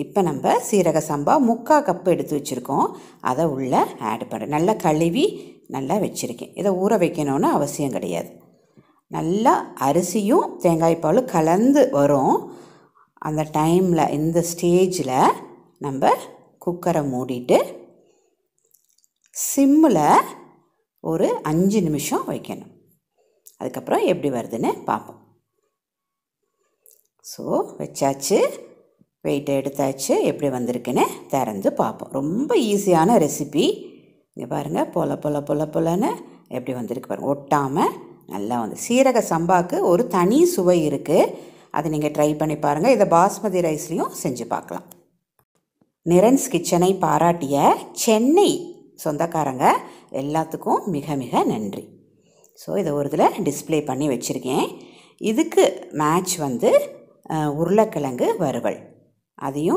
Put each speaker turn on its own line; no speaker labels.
இப்போ நம்ம சீரக சம்பா 3/4 கப் எடுத்து வச்சுருக்கோம். அதை உள்ளே ஆட் பண்ணுறேன். நல்லா கழுவி நல்லா வச்சுருக்கேன். இதை ஊற வைக்கணும்னு அவசியம் கிடையாது. நல்லா அரிசியும் தேங்காய் பாலும் கலந்து வரும். அந்த டைமில் இந்த ஸ்டேஜில் நம்ம குக்கரை மூடிட்டு சிம்மில் ஒரு 5 நிமிஷம் வைக்கணும். அதுக்கப்புறம் எப்படி வருதுன்னு பார்ப்போம். ஸோ வச்சாச்சு, வெயிட்டை எடுத்தாச்சு. எப்படி வந்திருக்குன்னு திறந்து பார்ப்போம். ரொம்ப ஈஸியான ரெசிபி. இங்கே பாருங்கள், பொலன்னு எப்படி வந்திருக்கு பாருங்கள். ஒட்டாமல் நல்லா வந்து சீரக சம்பாவுக்கு ஒரு தனி சுவை இருக்குது. அதை நீங்கள் ட்ரை பண்ணி பாருங்கள். இதை பாஸ்மதி ரைஸ்லேயும் செஞ்சு பார்க்கலாம். நிரன்ஸ் கிச்சனை பாராட்டிய சென்னை சொந்தக்காரங்க எல்லாத்துக்கும் மிக மிக நன்றி. ஸோ இதை ஒரு இதில் டிஸ்ப்ளே பண்ணி வச்சுருக்கேன். இதுக்கு மேட்ச் வந்து உருளைக்கிழங்கு வறுவல், அதையும்